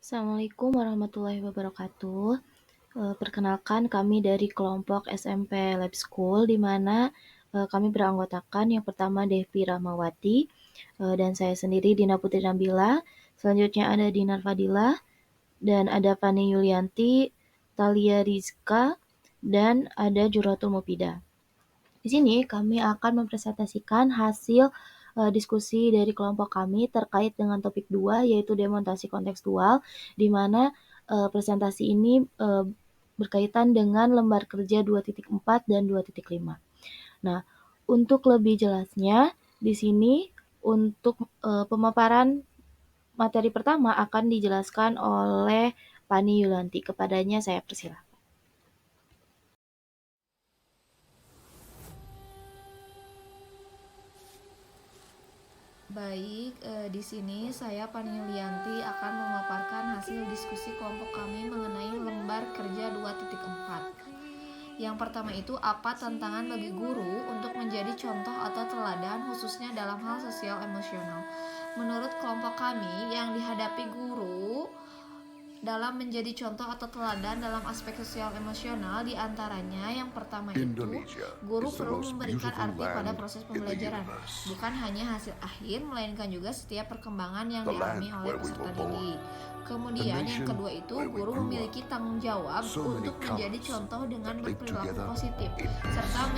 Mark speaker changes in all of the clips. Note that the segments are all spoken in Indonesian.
Speaker 1: Assalamualaikum warahmatullahi wabarakatuh. Perkenalkan kami dari kelompok SMP Lab School di mana kami beranggotakan yang pertama Devi Rahmawati dan saya sendiri Dina Putri Nabila. Selanjutnya ada Dinar Fadilah dan ada Fani Yulianti, Talia Rizka dan ada Juratul Mufidah. Di sini kami akan mempresentasikan hasil diskusi dari kelompok kami terkait dengan topik 2 yaitu demonstrasi kontekstual, di mana presentasi ini berkaitan dengan lembar kerja 2.4 dan 2.5. Nah, untuk lebih jelasnya di sini untuk pemaparan materi pertama akan dijelaskan oleh Pani Yulanti. Kepadanya saya persilahkan.
Speaker 2: Baik, di sini saya Pani Yulianti akan memaparkan hasil diskusi kelompok kami mengenai lembar kerja 2.4. Yang pertama itu, apa tantangan bagi guru untuk menjadi contoh atau teladan khususnya dalam hal sosial emosional. Menurut kelompok kami, yang dihadapi guru dalam menjadi contoh atau teladan dalam aspek sosial emosional diantaranya yang pertama itu, guru perlu memberikan arti pada proses pembelajaran, bukan hanya hasil akhir, melainkan juga setiap perkembangan yang dialami oleh peserta didik. Kemudian yang kedua itu, guru memiliki tanggung jawab untuk menjadi contoh dengan berperilaku positif, serta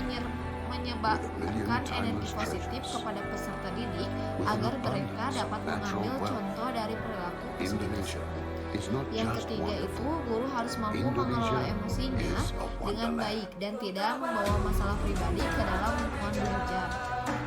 Speaker 2: menyebarkan energi positif kepada peserta didik agar mereka dapat mengambil contoh dari perilaku positif tersebut. Yang ketiga itu, guru harus mampu mengelola emosinya dengan baik dan tidak membawa masalah pribadi ke dalam lingkungan belajar.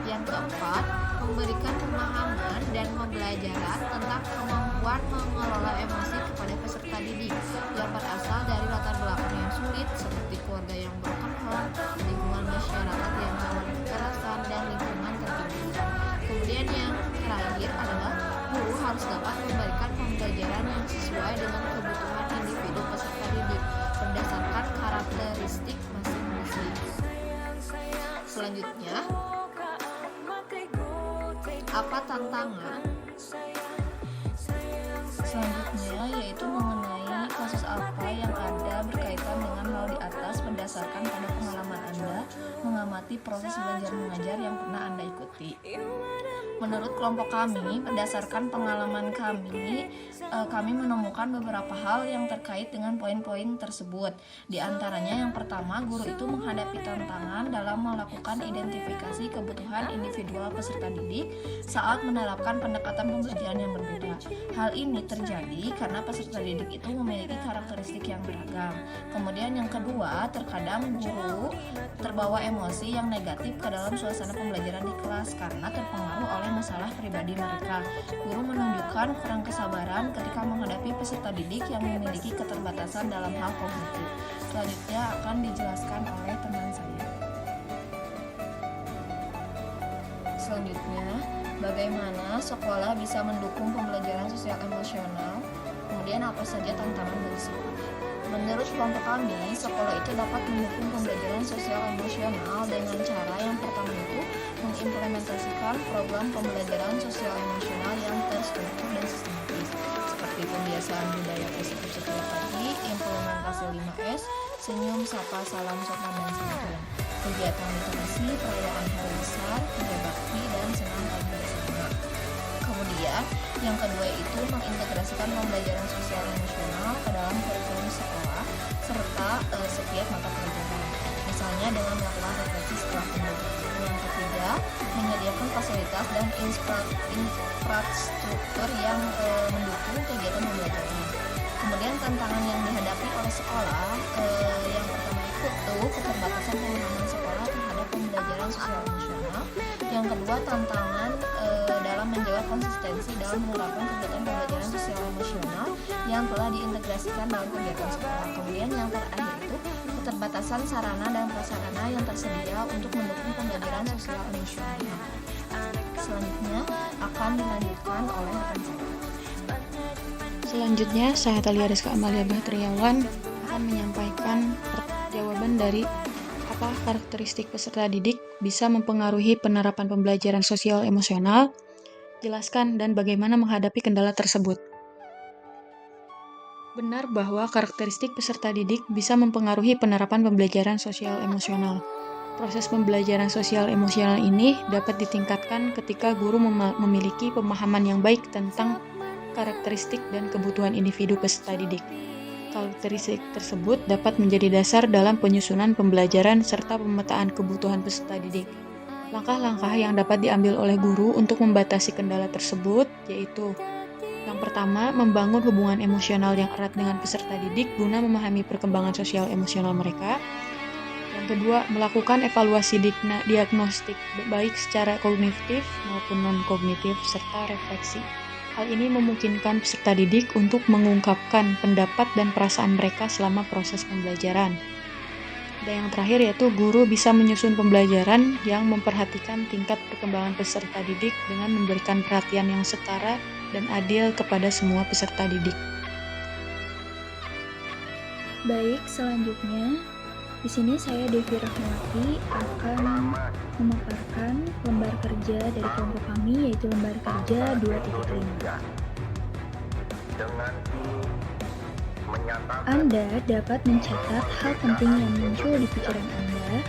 Speaker 2: Yang keempat, memberikan pemahaman dan pembelajaran tentang kemampuan mengelola emosi kepada peserta didik yang berasal dari latar belakang yang sulit seperti keluarga yang broken home, lingkungan masyarakat yang rawan kekerasan, dan lingkungan tertinggal. Kemudian yang terakhir adalah guru harus dapat memberikan pembelajaran yang sesuai dengan kebutuhan individu peserta didik berdasarkan karakteristik masing-masing. Selanjutnya, apa tantangan? Selanjutnya yaitu mengenai kasus apa yang ada berkaitan dengan hal di atas berdasarkan pada pengalaman Anda mengamati proses belajar mengajar yang pernah Anda ikuti. Menurut kelompok kami, berdasarkan pengalaman kami menemukan beberapa hal yang terkait dengan poin-poin tersebut. Di antaranya yang pertama, guru itu menghadapi tantangan dalam melakukan identifikasi kebutuhan individual peserta didik saat menerapkan pendekatan pembelajaran yang berbeda. Hal ini terjadi karena peserta didik itu memiliki karakteristik yang beragam. Kemudian yang kedua, terkadang guru terbawa emosi yang negatif ke dalam suasana pembelajaran di kelas karena terpengaruh oleh masalah pribadi mereka. Guru menunjukkan kurang kesabaran ketika menghadapi peserta didik yang memiliki keterbatasan dalam hal kognitif. Selanjutnya akan dijelaskan oleh teman saya. Selanjutnya, bagaimana sekolah bisa mendukung pembelajaran sosial emosional? Kemudian apa saja tantangan bagi sekolah? Menurut kelompok kami, sekolah itu dapat mendukung pembelajaran sosial emosional dengan cara yang pertama itu mengimplementasikan program pembelajaran sosial emosional yang terstruktur dan sistematis seperti pembiasaan budaya positif setiap pagi, implementasi 5S, senyum, sapa, salam, sopan, dan santun, kegiatan literasi, perayaan hari besar, kerja bakti, dan senam pagi bersama. Kemudian yang kedua itu mengintegrasikan pembelajaran sosial emosional ke dalam kurikulum sekolah serta setiap mata pelajaran, misalnya dengan melakukan refleksi setelah pembelajaran. Yang ketiga, menyediakan fasilitas dan infrastruktur yang mendukung kegiatan pembelajaran. Kemudian tantangan yang dihadapi oleh sekolah, yang pertama itu keterbatasan pemahaman sekolah terhadap pembelajaran sosial emosional. Yang kedua, tantangan dalam menjaga konsistensi dalam menerapkan kegiatan pembelajaran sosial emosional yang telah diintegrasikan dalam kegiatan sekolah. Kemudian yang terakhir itu keterbatasan sarana dan prasarana yang tersedia untuk mendukung pembelajaran sosial emosional. Selanjutnya akan dilanjutkan oleh rekan saya.
Speaker 3: Selanjutnya, saya Talia Rizka Amalia Bahtriawan akan menyampaikan jawaban dari apa karakteristik peserta didik bisa mempengaruhi penerapan pembelajaran sosial emosional, jelaskan dan bagaimana menghadapi kendala tersebut. Benar bahwa karakteristik peserta didik bisa mempengaruhi penerapan pembelajaran sosial emosional. Proses pembelajaran sosial emosional ini dapat ditingkatkan ketika guru memiliki pemahaman yang baik tentang karakteristik dan kebutuhan individu peserta didik. Karakteristik tersebut dapat menjadi dasar dalam penyusunan pembelajaran serta pemetaan kebutuhan peserta didik. Langkah-langkah yang dapat diambil oleh guru untuk membatasi kendala tersebut yaitu: yang pertama, membangun hubungan emosional yang erat dengan peserta didik guna memahami perkembangan sosial emosional mereka. Yang kedua, melakukan evaluasi diagnostik baik secara kognitif maupun non-kognitif serta refleksi. Hal ini memungkinkan peserta didik untuk mengungkapkan pendapat dan perasaan mereka selama proses pembelajaran. Dan yang terakhir yaitu guru bisa menyusun pembelajaran yang memperhatikan tingkat perkembangan peserta didik dengan memberikan perhatian yang setara dan adil kepada semua peserta didik.
Speaker 4: Baik, selanjutnya di sini saya Devi Rahmawati akan memaparkan lembar kerja dari kelompok kami, yaitu lembar kerja 2.5. Anda dapat mencatat hal penting yang muncul di pikiran Anda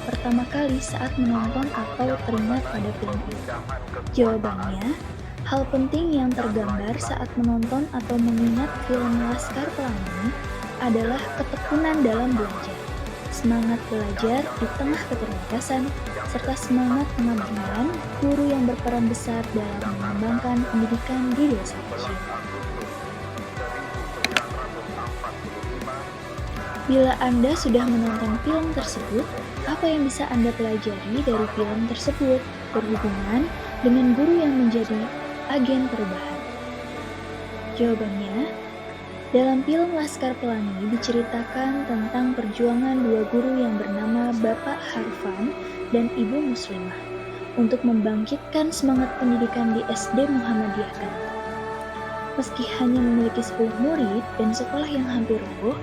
Speaker 4: pertama kali saat menonton atau teringat pada film itu. Jawabannya, hal penting yang tergambar saat menonton atau mengingat film Laskar Pelangi adalah ketekunan dalam belajar, semangat belajar di tengah keterbatasan, serta semangat pengabdian guru yang berperan besar dalam mengembangkan pendidikan di desa kecil. Bila Anda sudah menonton film tersebut, apa yang bisa Anda pelajari dari film tersebut berhubungan dengan guru yang menjadi agen perubahan? Jawabannya, dalam film Laskar Pelangi diceritakan tentang perjuangan dua guru yang bernama Bapak Harfan dan Ibu Muslimah untuk membangkitkan semangat pendidikan di SD Muhammadiyah Gantong. Meski hanya memiliki 10 murid dan sekolah yang hampir roboh,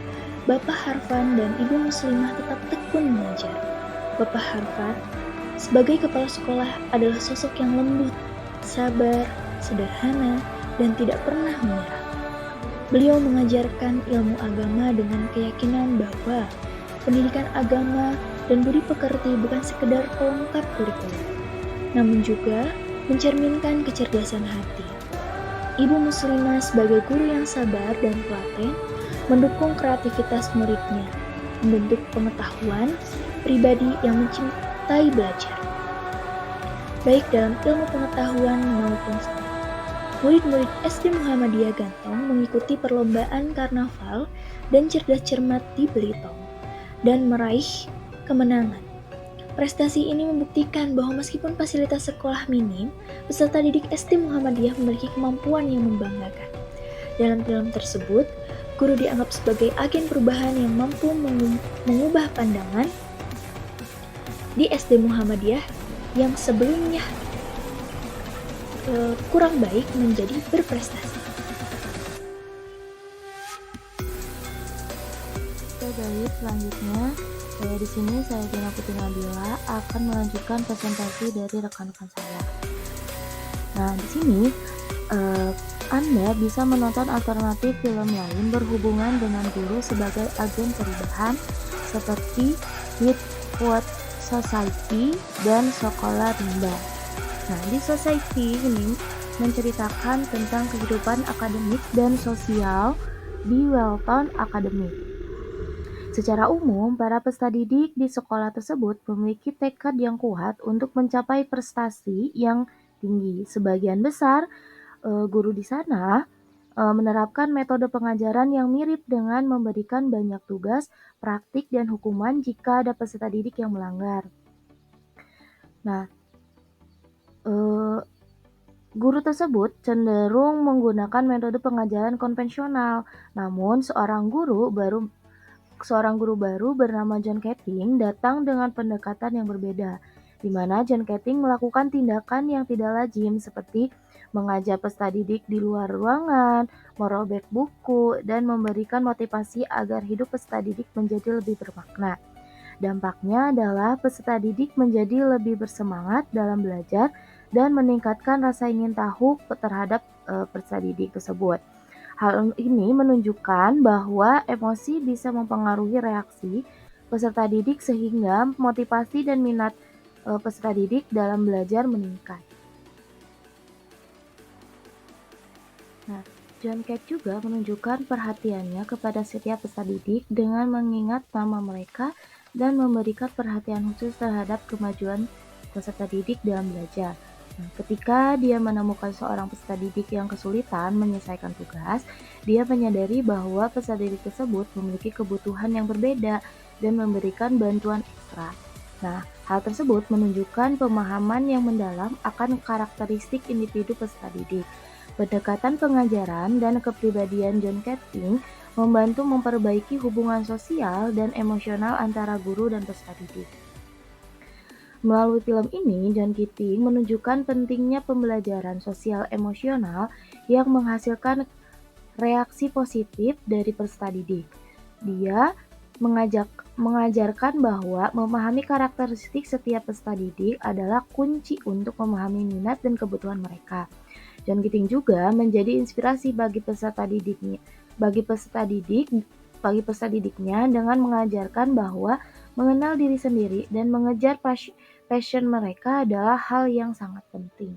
Speaker 4: Bapak Harfan dan Ibu Muslimah tetap tekun mengajar. Bapak Harfan sebagai kepala sekolah adalah sosok yang lembut, sabar, sederhana, dan tidak pernah menyerah. Beliau mengajarkan ilmu agama dengan keyakinan bahwa pendidikan agama dan budi pekerti bukan sekedar pelengkap kurikulum, namun juga mencerminkan kecerdasan hati. Ibu Muslimah sebagai guru yang sabar dan telaten mendukung kreativitas muridnya, membentuk pengetahuan pribadi yang mencintai belajar, baik dalam ilmu pengetahuan maupun seni. Murid-murid SD Muhammadiyah Gantong mengikuti perlombaan karnaval dan cerdas cermat di Belitung dan meraih kemenangan. Prestasi ini membuktikan bahwa meskipun fasilitas sekolah minim, peserta didik SD Muhammadiyah memiliki kemampuan yang membanggakan. Dalam film tersebut, guru dianggap sebagai agen perubahan yang mampu mengubah pandangan di SD Muhammadiyah yang sebelumnya kurang baik menjadi berprestasi.
Speaker 1: Oke, baik, selanjutnya di sini saya Dina Putri Nabila akan melanjutkan presentasi dari rekan-rekan saya. Nah, di sini Anda bisa menonton alternatif film lain berhubungan dengan guru sebagai agen perubahan seperti Whitwood Society dan Sekolah Rimba. Nah, di Society ini menceritakan tentang kehidupan akademik dan sosial di Welton Academy. Secara umum, para peserta didik di sekolah tersebut memiliki tekad yang kuat untuk mencapai prestasi yang tinggi. Sebagian besar guru di sana menerapkan metode pengajaran yang mirip dengan memberikan banyak tugas, praktik, dan hukuman jika ada peserta didik yang melanggar. Nah, guru tersebut cenderung menggunakan metode pengajaran konvensional. Namun, seorang guru baru bernama John Keating datang dengan pendekatan yang berbeda, di mana John Keating melakukan tindakan yang tidak lazim seperti mengajak peserta didik di luar ruangan, merobek buku, dan memberikan motivasi agar hidup peserta didik menjadi lebih bermakna. Dampaknya adalah peserta didik menjadi lebih bersemangat dalam belajar dan meningkatkan rasa ingin tahu terhadap peserta didik tersebut. Hal ini menunjukkan bahwa emosi bisa mempengaruhi reaksi peserta didik sehingga motivasi dan minat peserta didik dalam belajar meningkat. Nah, John Cat juga menunjukkan perhatiannya kepada setiap peserta didik dengan mengingat nama mereka dan memberikan perhatian khusus terhadap kemajuan peserta didik dalam belajar. Nah, ketika dia menemukan seorang peserta didik yang kesulitan menyelesaikan tugas, dia menyadari bahwa peserta didik tersebut memiliki kebutuhan yang berbeda dan memberikan bantuan ekstra. Nah, hal tersebut menunjukkan pemahaman yang mendalam akan karakteristik individu peserta didik. Pendekatan pengajaran dan kepribadian John Keating membantu memperbaiki hubungan sosial dan emosional antara guru dan peserta didik. Melalui film ini, John Keating menunjukkan pentingnya pembelajaran sosial emosional yang menghasilkan reaksi positif dari peserta didik. Dia mengajarkan bahwa memahami karakteristik setiap peserta didik adalah kunci untuk memahami minat dan kebutuhan mereka. John Keating juga menjadi inspirasi bagi peserta didiknya dengan mengajarkan bahwa mengenal diri sendiri dan mengejar passion mereka adalah hal yang sangat penting.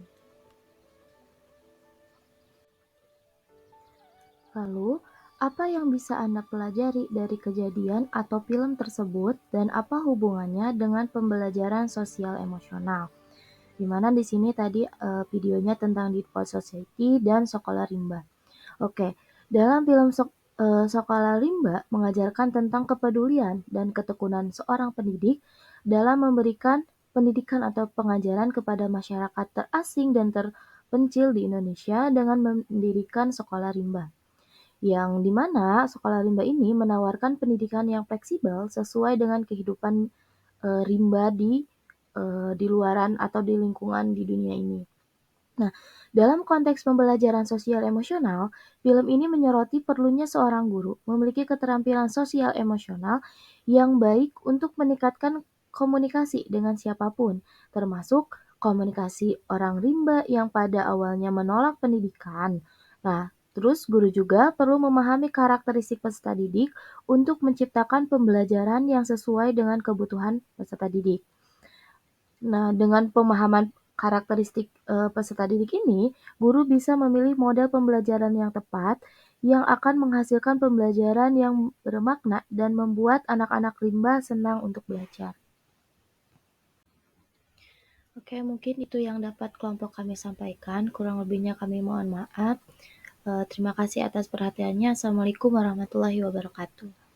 Speaker 1: Lalu, apa yang bisa Anda pelajari dari kejadian atau film tersebut dan apa hubungannya dengan pembelajaran sosial emosional? Di mana di sini tadi videonya tentang Default Society dan Sekolah Rimba. Oke, dalam film Sekolah Rimba mengajarkan tentang kepedulian dan ketekunan seorang pendidik dalam memberikan pendidikan atau pengajaran kepada masyarakat terasing dan terpencil di Indonesia dengan mendirikan Sekolah Rimba. Yang dimana Sekolah Rimba ini menawarkan pendidikan yang fleksibel sesuai dengan kehidupan rimba di luaran atau di lingkungan di dunia ini. Nah, dalam konteks pembelajaran sosial emosional, film ini menyoroti perlunya seorang guru memiliki keterampilan sosial emosional yang baik untuk meningkatkan komunikasi dengan siapapun, termasuk komunikasi orang rimba yang pada awalnya menolak pendidikan. Nah, terus guru juga perlu memahami karakteristik peserta didik untuk menciptakan pembelajaran yang sesuai dengan kebutuhan peserta didik. Nah, dengan pemahaman karakteristik peserta didik ini, guru bisa memilih model pembelajaran yang tepat yang akan menghasilkan pembelajaran yang bermakna dan membuat anak-anak rimba senang untuk belajar. Oke, mungkin itu yang dapat kelompok kami sampaikan. Kurang lebihnya kami mohon maaf. Terima kasih atas perhatiannya. Assalamualaikum warahmatullahi wabarakatuh.